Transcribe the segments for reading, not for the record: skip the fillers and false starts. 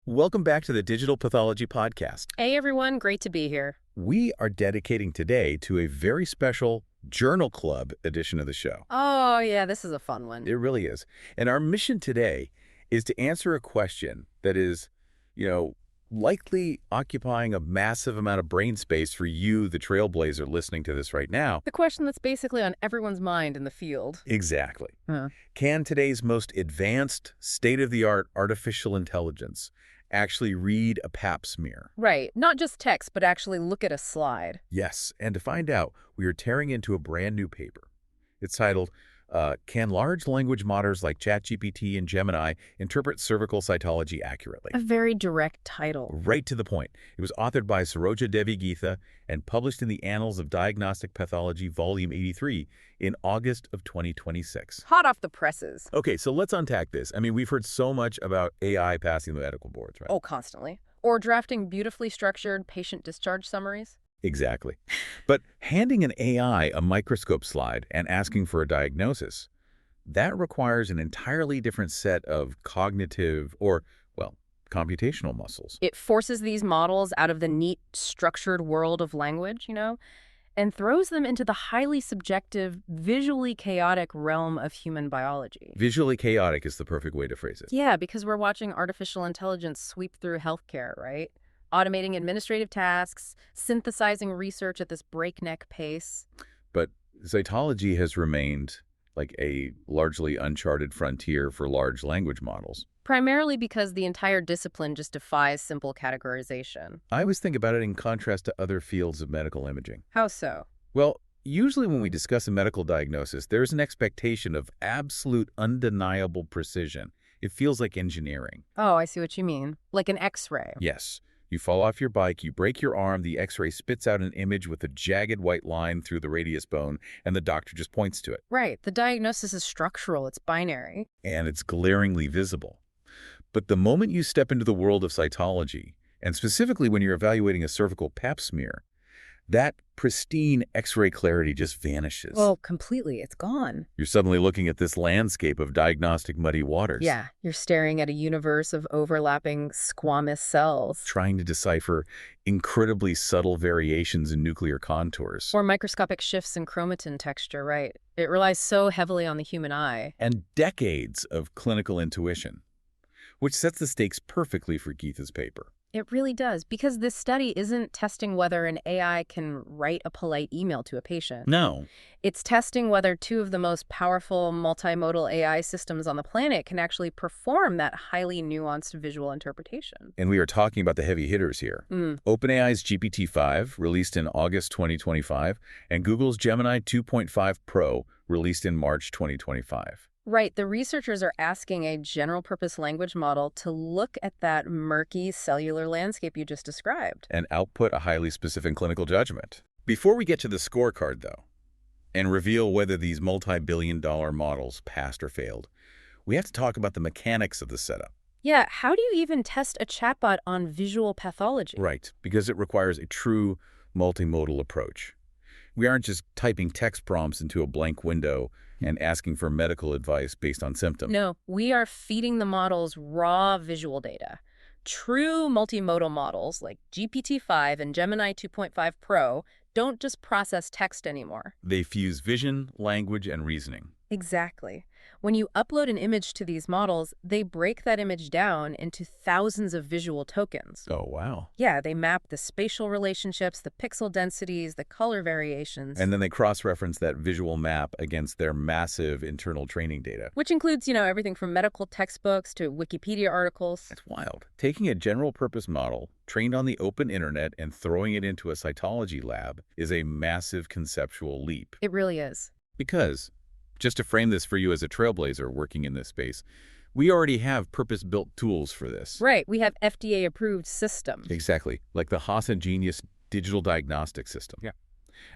Welcome back to the Digital Pathology Podcast. Hey everyone, great to be here. We are dedicating today to a very special Journal Club edition of the show. Oh yeah, this is a fun one. It really is. And our mission today is to answer a question that is, likely occupying a massive amount of brain space for you, the trailblazer, listening to this right now. The question that's basically on everyone's mind in the field. Exactly. Huh. Can today's most advanced, state-of-the-art artificial intelligence actually read a pap smear? Right, not just text, but actually look at a slide. Yes, and to find out, we are tearing into a brand new paper. It's titled, Can Large Language Models like ChatGPT and Gemini Interpret Cervical Cytology Accurately? A very direct title. Right to the point. It was authored by Saroja Devi Geetha and published in the Annals of Diagnostic Pathology, Volume 83, in August of 2026. Hot off the presses. Okay, so let's unpack this. We've heard so much about AI passing the medical boards, right? Oh, constantly. Or drafting beautifully structured patient discharge summaries. Exactly. But handing an AI a microscope slide and asking for a diagnosis, that requires an entirely different set of cognitive or, computational muscles. It forces these models out of the neat, structured world of language, and throws them into the highly subjective, visually chaotic realm of human biology. Visually chaotic is the perfect way to phrase it. Yeah, because we're watching artificial intelligence sweep through healthcare, right? Automating administrative tasks, synthesizing research at this breakneck pace. But cytology has remained like a largely uncharted frontier for large language models. Primarily because the entire discipline just defies simple categorization. I always think about it in contrast to other fields of medical imaging. How so? Well, usually when we discuss a medical diagnosis, there's an expectation of absolute undeniable precision. It feels like engineering. Oh, I see what you mean. Like an X-ray. Yes. You fall off your bike, you break your arm, the X-ray spits out an image with a jagged white line through the radius bone, and the doctor just points to it. Right. The diagnosis is structural. It's binary. And it's glaringly visible. But the moment you step into the world of cytology, and specifically when you're evaluating a cervical pap smear, that pristine X-ray clarity just vanishes. Well, completely. It's gone. You're suddenly looking at this landscape of diagnostic muddy waters. Yeah, you're staring at a universe of overlapping squamous cells. Trying to decipher incredibly subtle variations in nuclear contours. Or microscopic shifts in chromatin texture, right? It relies so heavily on the human eye. And decades of clinical intuition, which sets the stakes perfectly for Geetha's paper. It really does, because this study isn't testing whether an AI can write a polite email to a patient. No. It's testing whether two of the most powerful multimodal AI systems on the planet can actually perform that highly nuanced visual interpretation. And we are talking about the heavy hitters here. OpenAI's GPT-5, released in August 2025, and Google's Gemini 2.5 Pro, released in March 2025. Right. The researchers are asking a general-purpose language model to look at that murky cellular landscape you just described. And output a highly specific clinical judgment. Before we get to the scorecard, though, and reveal whether these multi-billion-dollar models passed or failed, we have to talk about the mechanics of the setup. Yeah, how do you even test a chatbot on visual pathology? Right, because it requires a true multimodal approach. We aren't just typing text prompts into a blank window and asking for medical advice based on symptoms. No, we are feeding the models raw visual data. True multimodal models like GPT-5 and Gemini 2.5 Pro don't just process text anymore. They fuse vision, language, and reasoning. Exactly. When you upload an image to these models, they break that image down into thousands of visual tokens. Oh, wow. Yeah, they map the spatial relationships, the pixel densities, the color variations. And then they cross-reference that visual map against their massive internal training data. Which includes, everything from medical textbooks to Wikipedia articles. That's wild. Taking a general-purpose model, trained on the open internet, and throwing it into a cytology lab is a massive conceptual leap. It really is. Because, just to frame this for you as a trailblazer working in this space, we already have purpose-built tools for this. Right. We have FDA-approved systems. Exactly. Like the Hasa Genius digital diagnostic system. Yeah.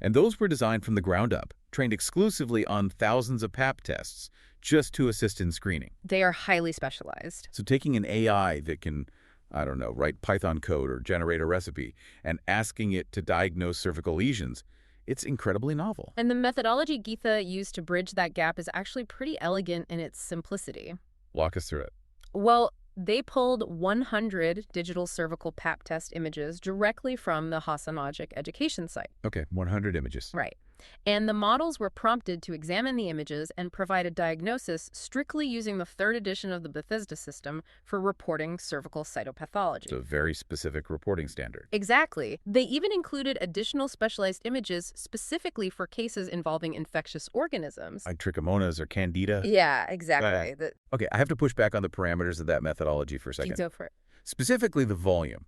And those were designed from the ground up, trained exclusively on thousands of pap tests, just to assist in screening. They are highly specialized. So taking an AI that can, write Python code or generate a recipe, and asking it to diagnose cervical lesions, it's incredibly novel. And the methodology Geetha used to bridge that gap is actually pretty elegant in its simplicity. Walk us through it. Well, They pulled 100 digital cervical pap test images directly from the Hasanagic education site. Okay, 100 images. Right. And the models were prompted to examine the images and provide a diagnosis strictly using the third edition of the Bethesda system for reporting cervical cytopathology. It's a very specific reporting standard. Exactly. They even included additional specialized images specifically for cases involving infectious organisms. Like trichomonas or candida? Yeah, exactly. Okay, I have to push back on the parameters of that methodology for a second. Go for it. Specifically the volume.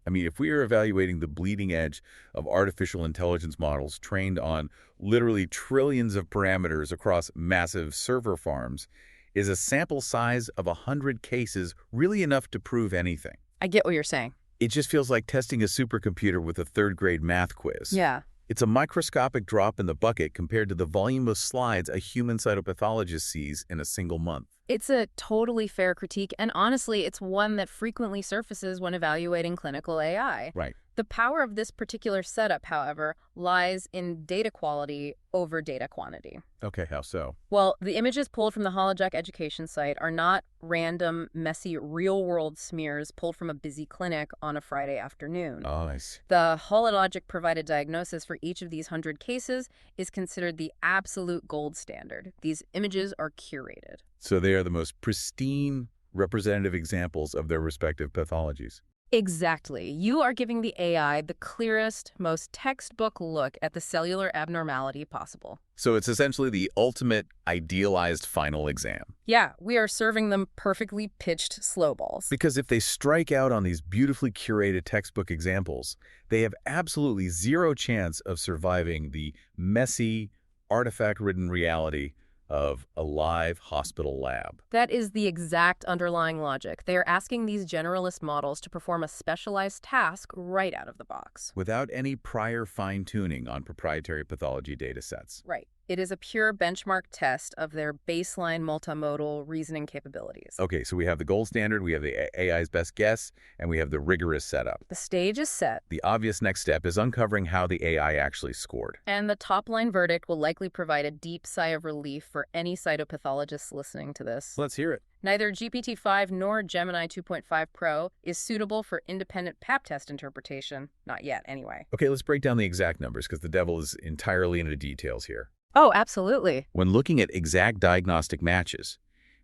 I mean, if we are evaluating the bleeding edge of artificial intelligence models trained on literally trillions of parameters across massive server farms, is a sample size of 100 cases really enough to prove anything? I get what you're saying. It just feels like testing a supercomputer with a third-grade math quiz. Yeah. It's a microscopic drop in the bucket compared to the volume of slides a human cytopathologist sees in a single month. It's a totally fair critique, and honestly, it's one that frequently surfaces when evaluating clinical AI. Right. The power of this particular setup, however, lies in data quality over data quantity. Okay, how so? Well, the images pulled from the Hologic education site are not random, messy, real-world smears pulled from a busy clinic on a Friday afternoon. Oh, I see. The Hologic-provided diagnosis for each of these 100 cases is considered the absolute gold standard. These images are curated. So they are the most pristine representative examples of their respective pathologies. Exactly. You are giving the AI the clearest, most textbook look at the cellular abnormality possible. So it's essentially the ultimate idealized final exam. Yeah, we are serving them perfectly pitched slow balls. Because if they strike out on these beautifully curated textbook examples, they have absolutely zero chance of surviving the messy, artifact-ridden reality of a live hospital lab. That is the exact underlying logic. They are asking these generalist models to perform a specialized task right out of the box. Without any prior fine-tuning on proprietary pathology data sets. Right. It is a pure benchmark test of their baseline multimodal reasoning capabilities. Okay, so we have the gold standard, we have the AI's best guess, and we have the rigorous setup. The stage is set. The obvious next step is uncovering how the AI actually scored. And the top-line verdict will likely provide a deep sigh of relief for any cytopathologists listening to this. Let's hear it. Neither GPT-5 nor Gemini 2.5 Pro is suitable for independent pap test interpretation. Not yet, anyway. Okay, let's break down the exact numbers because the devil is entirely in the details here. Oh, absolutely. When looking at exact diagnostic matches,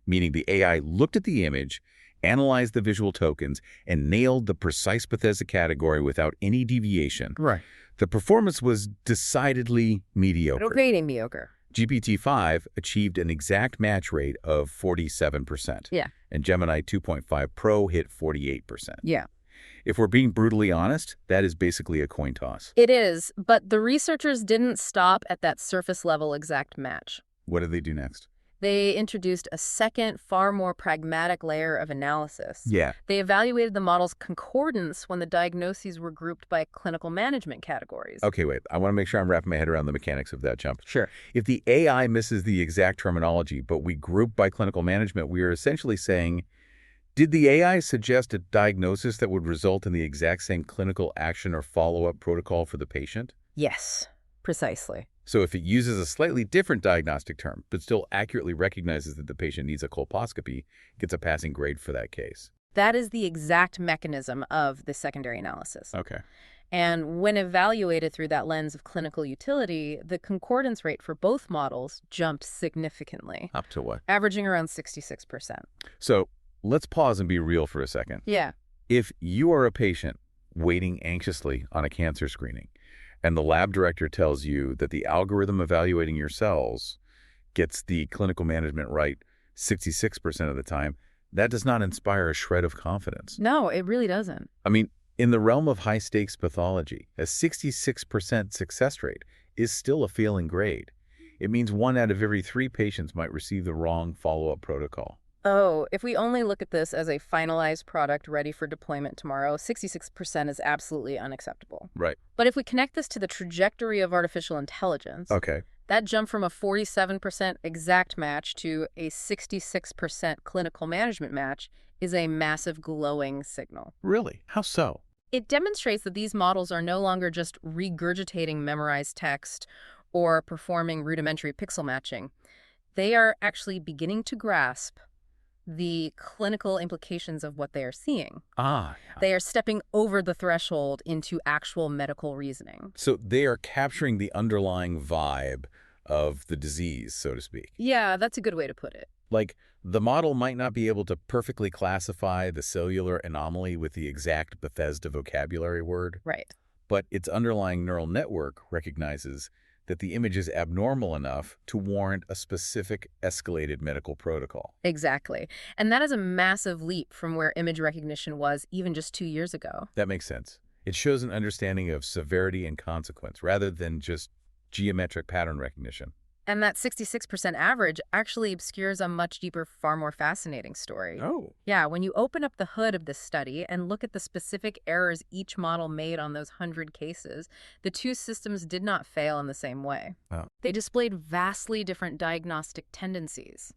meaning the AI looked at the image, analyzed the visual tokens, and nailed the precise Bethesda category without any deviation, Right. the performance was decidedly mediocre. Very mediocre. GPT-5 achieved an exact match rate of 47%. Yeah. And Gemini 2.5 Pro hit 48%. Yeah. If we're being brutally honest, that is basically a coin toss. It is, but the researchers didn't stop at that surface-level exact match. What did they do next? They introduced a second, far more pragmatic layer of analysis. Yeah. They evaluated the model's concordance when the diagnoses were grouped by clinical management categories. Okay, wait. I want to make sure I'm wrapping my head around the mechanics of that jump. Sure. If the AI misses the exact terminology, but we group by clinical management, we are essentially saying, did the AI suggest a diagnosis that would result in the exact same clinical action or follow-up protocol for the patient? Yes, precisely. So if it uses a slightly different diagnostic term, but still accurately recognizes that the patient needs a colposcopy, it gets a passing grade for that case. That is the exact mechanism of the secondary analysis. Okay. And when evaluated through that lens of clinical utility, the concordance rate for both models jumped significantly, Up to what? averaging around 66%. So let's pause and be real for a second. Yeah. If you are a patient waiting anxiously on a cancer screening, and the lab director tells you that the algorithm evaluating your cells gets the clinical management right 66% of the time, that does not inspire a shred of confidence. No, it really doesn't. I mean, in the realm of high-stakes pathology, a 66% success rate is still a failing grade. It means 1 out of every 3 patients might receive the wrong follow-up protocol. Oh, if we only look at this as a finalized product ready for deployment tomorrow, 66% is absolutely unacceptable. Right. But if we connect this to the trajectory of artificial intelligence, Okay. that jump from a 47% exact match to a 66% clinical management match is a massive glowing signal. Really? How so? It demonstrates that these models are no longer just regurgitating memorized text or performing rudimentary pixel matching. They are actually beginning to grasp the clinical implications of what they are seeing. Ah, They are stepping over the threshold into actual medical reasoning. so they are capturing the underlying vibe of the disease, so to speak. Yeah, that's a good way to put it. Like, the model might not be able to perfectly classify the cellular anomaly with the exact Bethesda vocabulary word, Right. but its underlying neural network recognizes that the image is abnormal enough to warrant a specific escalated medical protocol. Exactly. And that is a massive leap from where image recognition was even just 2 years ago. That makes sense. It shows an understanding of severity and consequence rather than just geometric pattern recognition. And that 66% average actually obscures a much deeper, far more fascinating story. Oh. Yeah, when you open up the hood of this study and look at the specific errors each model made on those 100 cases, the two systems did not fail in the same way. Oh. They displayed vastly different diagnostic tendencies.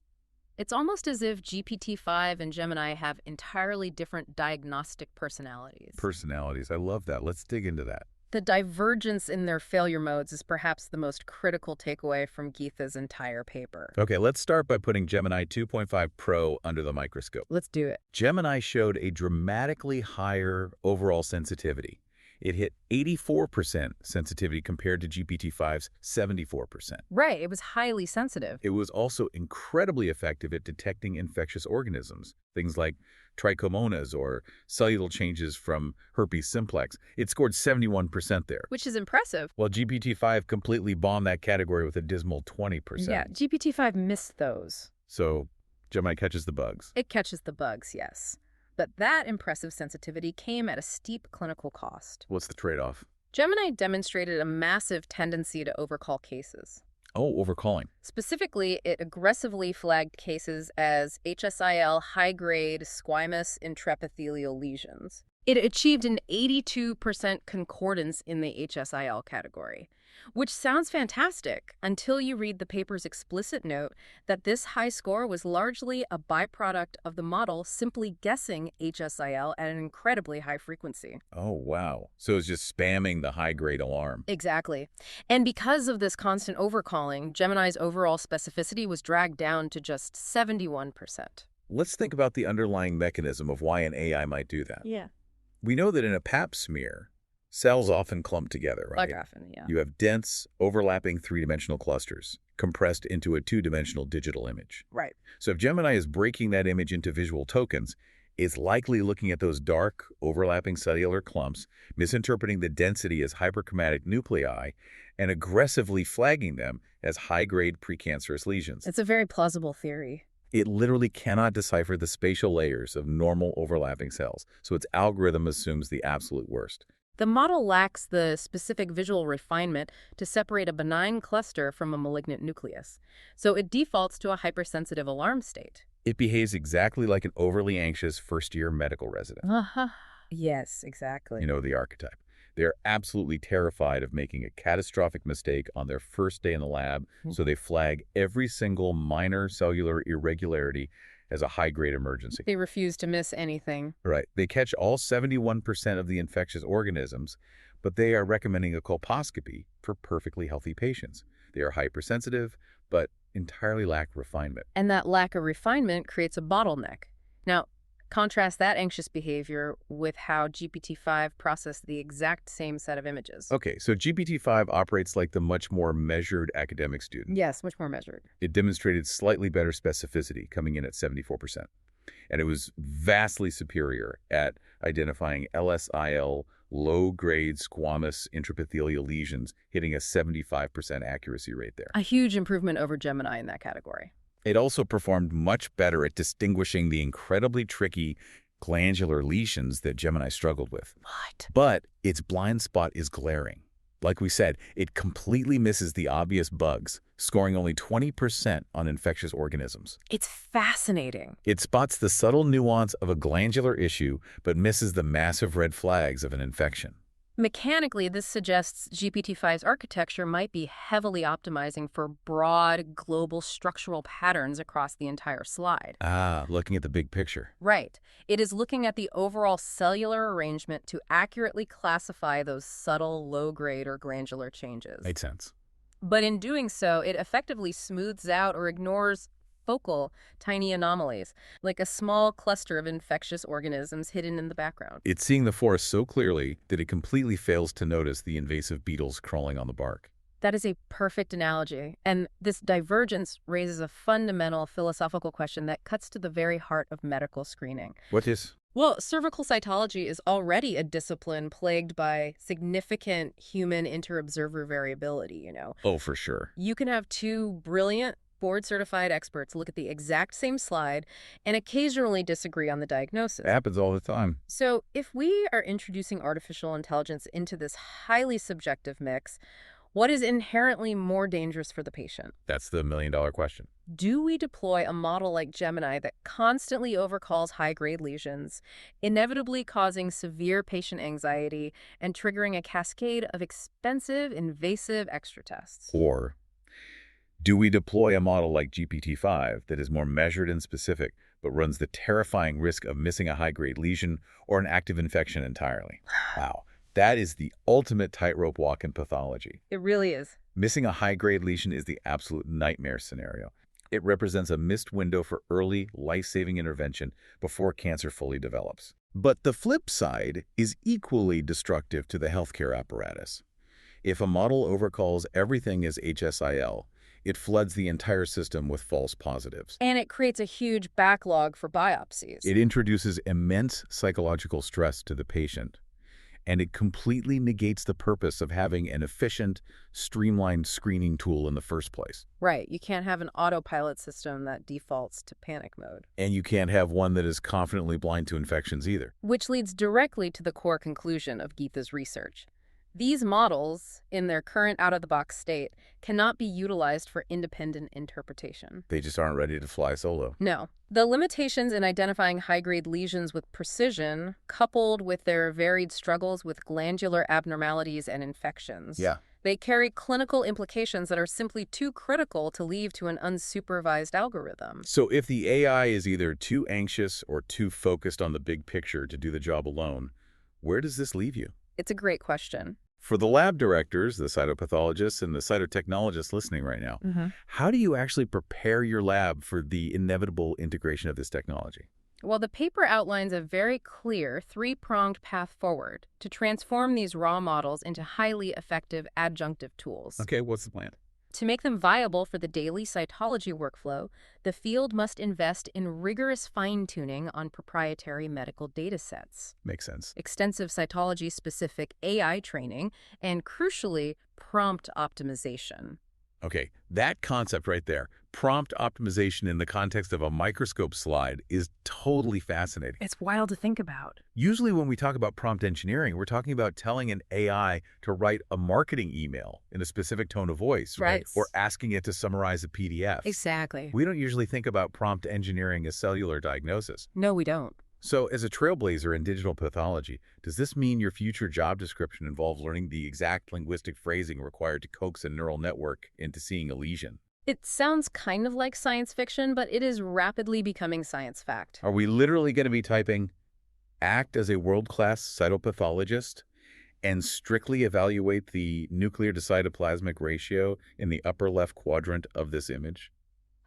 It's almost as if GPT-5 and Gemini have entirely different diagnostic personalities. Personalities. I love that. Let's dig into that. The divergence in their failure modes is perhaps the most critical takeaway from Geetha's entire paper. Okay, let's start by putting Gemini 2.5 Pro under the microscope. Let's do it. Gemini showed a dramatically higher overall sensitivity. It hit 84% sensitivity compared to GPT-5's 74%. Right, it was highly sensitive. It was also incredibly effective at detecting infectious organisms, things like trichomonas or cellular changes from herpes simplex. It scored 71% there. Which is impressive. While GPT-5 completely bombed that category with a dismal 20%. Yeah, GPT-5 missed those. So Gemini catches the bugs. It catches the bugs, yes. But that impressive sensitivity came at a steep clinical cost. What's the trade-off? Gemini demonstrated a massive tendency to overcall cases. Oh, overcalling. Specifically, it aggressively flagged cases as HSIL high-grade squamous intraepithelial lesions. It achieved an 82% concordance in the HSIL category, which sounds fantastic until you read the paper's explicit note that this high score was largely a byproduct of the model simply guessing HSIL at an incredibly high frequency. Oh, wow. So it's just spamming the high-grade alarm. Exactly. And because of this constant overcalling, Gemini's overall specificity was dragged down to just 71%. Let's think about the underlying mechanism of why an AI might do that. Yeah. We know that in a pap smear, cells often clump together, right? Like often, yeah. You have dense, overlapping three-dimensional clusters compressed into a two-dimensional digital image. Right. So if Gemini is breaking that image into visual tokens, it's likely looking at those dark, overlapping cellular clumps, misinterpreting the density as hyperchromatic nuclei, and aggressively flagging them as high-grade precancerous lesions. It's a very plausible theory. It literally cannot decipher the spatial layers of normal overlapping cells, so its algorithm assumes the absolute worst. The model lacks the specific visual refinement to separate a benign cluster from a malignant nucleus, so it defaults to a hypersensitive alarm state. It behaves exactly like an overly anxious first-year medical resident. Yes, exactly. You know the archetype. They're absolutely terrified of making a catastrophic mistake on their first day in the lab, so they flag every single minor cellular irregularity as a high-grade emergency. They refuse to miss anything. Right. They catch all 71% of the infectious organisms, but they are recommending a colposcopy for perfectly healthy patients. They are hypersensitive, but entirely lack refinement. And that lack of refinement creates a bottleneck. Now, contrast that anxious behavior with how GPT-5 processed the exact same set of images. Okay, so GPT-5 operates like the much more measured academic student. Yes, much more measured. It demonstrated slightly better specificity, coming in at 74%. And it was vastly superior at identifying LSIL low-grade squamous intraepithelial lesions, hitting a 75% accuracy rate there. A huge improvement over Gemini in that category. It also performed much better at distinguishing the incredibly tricky glandular lesions that Gemini struggled with. What? But its blind spot is glaring. Like we said, it completely misses the obvious bugs, scoring only 20% on infectious organisms. It's fascinating. It spots the subtle nuance of a glandular issue, but misses the massive red flags of an infection. Mechanically, this suggests GPT-5's architecture might be heavily optimizing for broad, global structural patterns across the entire slide. Ah, looking at the big picture. Right. It is looking at the overall cellular arrangement to accurately classify those subtle, low-grade or glandular changes. Made sense. But in doing so, it effectively smooths out or ignores focal, tiny anomalies, like a small cluster of infectious organisms hidden in the background. It's seeing the forest so clearly that it completely fails to notice the invasive beetles crawling on the bark. That is a perfect analogy. And this divergence raises a fundamental philosophical question that cuts to the very heart of medical screening. What is? Well, cervical cytology is already a discipline plagued by significant human inter-observer variability. Oh, for sure. You can have two brilliant board-certified experts look at the exact same slide and occasionally disagree on the diagnosis. It happens all the time. So if we are introducing artificial intelligence into this highly subjective mix, what is inherently more dangerous for the patient? That's the million-dollar question. Do we deploy a model like Gemini that constantly overcalls high-grade lesions, inevitably causing severe patient anxiety and triggering a cascade of expensive, invasive extra tests? Or do we deploy a model like GPT-5 that is more measured and specific, but runs the terrifying risk of missing a high-grade lesion or an active infection entirely? Wow. That is the ultimate tightrope walk in pathology. It really is. Missing a high-grade lesion is the absolute nightmare scenario. It represents a missed window for early, life-saving intervention before cancer fully develops. But the flip side is equally destructive to the healthcare apparatus. If a model overcalls everything as HSIL, it floods the entire system with false positives. And it creates a huge backlog for biopsies. It introduces immense psychological stress to the patient, and it completely negates the purpose of having an efficient, streamlined screening tool in the first place. Right. You can't have an autopilot system that defaults to panic mode. And you can't have one that is confidently blind to infections either. Which leads directly to the core conclusion of Geetha's research. These models, in their current out-of-the-box state, cannot be utilized for independent interpretation. They just aren't ready to fly solo. No. The limitations in identifying high-grade lesions with precision, coupled with their varied struggles with glandular abnormalities and infections, they carry clinical implications that are simply too critical to leave to an unsupervised algorithm. So if the AI is either too anxious or too focused on the big picture to do the job alone, where does this leave you? It's a great question. For the lab directors, the cytopathologists, and the cytotechnologists listening right now, how do you actually prepare your lab for the inevitable integration of this technology? Well, the paper outlines a very clear three-pronged path forward to transform these raw models into highly effective adjunctive tools. Okay, what's the plan? To make them viable for the daily cytology workflow, the field must invest in rigorous fine-tuning on proprietary medical data sets, Makes sense. extensive cytology-specific AI training, and crucially, prompt optimization. Okay, that concept right there, prompt optimization in the context of a microscope slide, is totally fascinating. It's wild to think about. Usually when we talk about prompt engineering, we're talking about telling an AI to write a marketing email in a specific tone of voice, Right. Or asking it to summarize a PDF. Exactly. We don't usually think about prompt engineering as cellular diagnosis. No, we don't. So as a trailblazer in digital pathology, does this mean your future job description involves learning the exact linguistic phrasing required to coax a neural network into seeing a lesion? It sounds kind of like science fiction, but it is rapidly becoming science fact. Are we literally going to be typing, act as a world-class cytopathologist and strictly evaluate the nuclear to cytoplasmic ratio in the upper left quadrant of this image?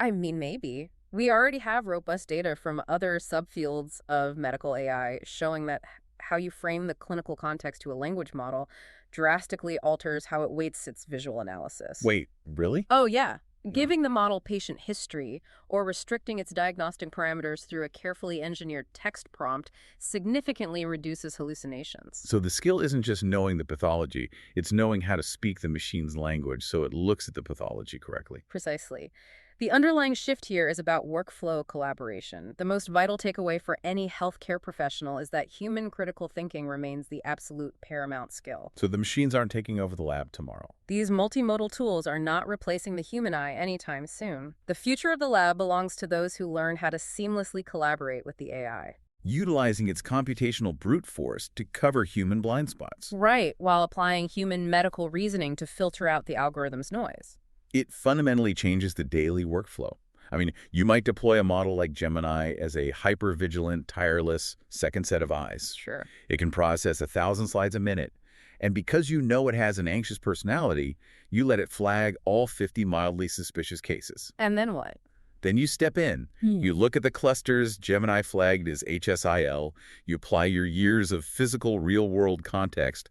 I mean, maybe. We already have robust data from other subfields of medical AI showing that how you frame the clinical context to a language model drastically alters how it weights its visual analysis. Wait, really? Oh, yeah. Giving the model patient history or restricting its diagnostic parameters through a carefully engineered text prompt significantly reduces hallucinations. So the skill isn't just knowing the pathology, it's knowing how to speak the machine's language so it looks at the pathology correctly. Precisely. The underlying shift here is about workflow collaboration. The most vital takeaway for any healthcare professional is that human critical thinking remains the absolute paramount skill. So the machines aren't taking over the lab tomorrow. These multimodal tools are not replacing the human eye anytime soon. The future of the lab belongs to those who learn how to seamlessly collaborate with the AI. Utilizing its computational brute force to cover human blind spots. Right, while applying human medical reasoning to filter out the algorithm's noise. It fundamentally changes the daily workflow. I mean, you might deploy a model like Gemini as a hyper-vigilant, tireless second set of eyes. Sure. It can process 1,000 slides a minute. And because you know it has an anxious personality, you let it flag all 50 mildly suspicious cases. And then what? Then you step in. You look at the clusters Gemini flagged as HSIL, you apply your years of physical real-world context,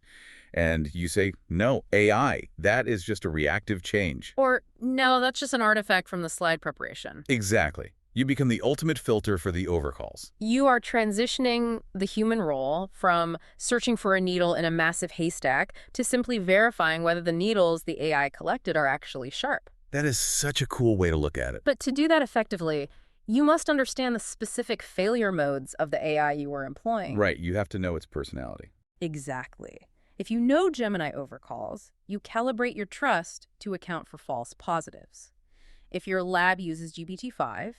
and you say, no, AI, that is just a reactive change. Or, no, that's just an artifact from the slide preparation. Exactly. You become the ultimate filter for the overcalls. You are transitioning the human role from searching for a needle in a massive haystack to simply verifying whether the needles the AI collected are actually sharp. That is such a cool way to look at it. But to do that effectively, you must understand the specific failure modes of the AI you are employing. Right, you have to know its personality. Exactly. If you know Gemini overcalls, you calibrate your trust to account for false positives. If your lab uses GPT-5,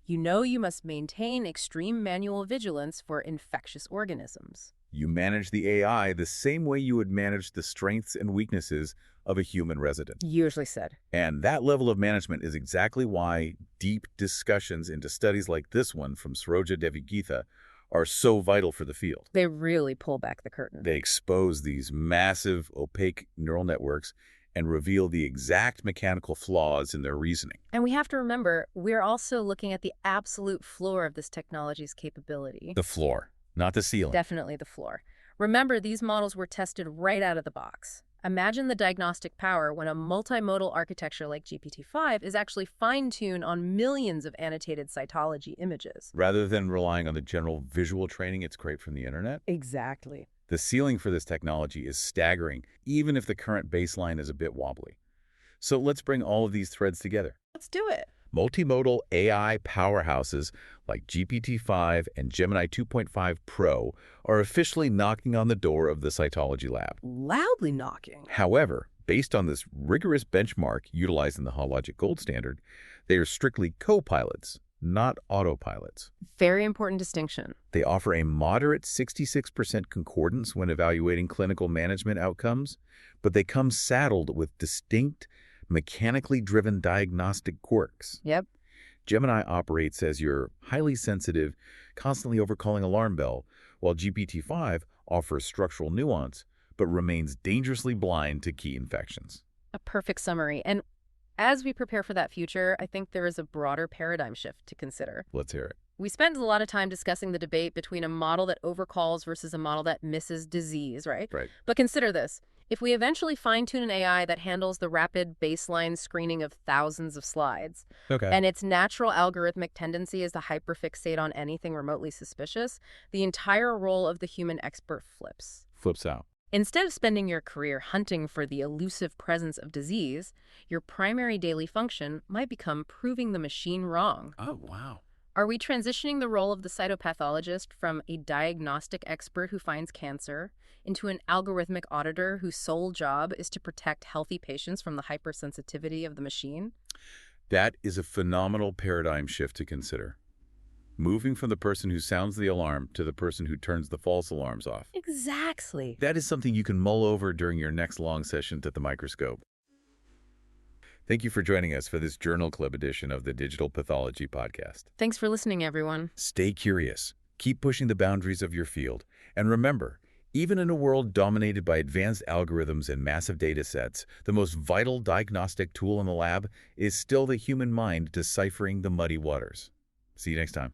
you know you must maintain extreme manual vigilance for infectious organisms. You manage the AI the same way you would manage the strengths and weaknesses of a human resident. Usually said. And that level of management is exactly why deep discussions into studies like this one from Saroja Devi Geetha are so vital for the field. They really pull back the curtain. They expose these massive, opaque neural networks and reveal the exact mechanical flaws in their reasoning. And we have to remember, we're also looking at the absolute floor of this technology's capability. The floor, not the ceiling. Definitely the floor. Remember, these models were tested right out of the box. Imagine the diagnostic power when a multimodal architecture like GPT-5 is actually fine-tuned on millions of annotated cytology images. Rather than relying on the general visual training it's scraped from the internet. Exactly. The ceiling for this technology is staggering, even if the current baseline is a bit wobbly. So let's bring all of these threads together. Let's do it. Multimodal AI powerhouses like GPT-5 and Gemini 2.5 Pro are officially knocking on the door of the cytology lab. Loudly knocking. However, based on this rigorous benchmark utilized in the Hologic Gold Standard, they are strictly co-pilots, not autopilots. Very important distinction. They offer a moderate 66% concordance when evaluating clinical management outcomes, but they come saddled with distinct, mechanically driven diagnostic quirks. Yep. Gemini operates as your highly sensitive, constantly overcalling alarm bell, while GPT-5 offers structural nuance, but remains dangerously blind to key infections. A perfect summary. And as we prepare for that future, I think there is a broader paradigm shift to consider. Let's hear it. We spend a lot of time discussing the debate between a model that overcalls versus a model that misses disease, right? Right. But consider this. If we eventually fine-tune an AI that handles the rapid baseline screening of thousands of slides, and its natural algorithmic tendency is to hyperfixate on anything remotely suspicious, the entire role of the human expert flips. Flips out. Instead of spending your career hunting for the elusive presence of disease, your primary daily function might become proving the machine wrong. Oh, wow. Are we transitioning the role of the cytopathologist from a diagnostic expert who finds cancer into an algorithmic auditor whose sole job is to protect healthy patients from the hypersensitivity of the machine? That is a phenomenal paradigm shift to consider. Moving from the person who sounds the alarm to the person who turns the false alarms off. Exactly. That is something you can mull over during your next long session at the microscope. Thank you for joining us for this Journal Club edition of the Digital Pathology Podcast. Thanks for listening, everyone. Stay curious, keep pushing the boundaries of your field, and remember, even in a world dominated by advanced algorithms and massive data sets, the most vital diagnostic tool in the lab is still the human mind deciphering the muddy waters. See you next time.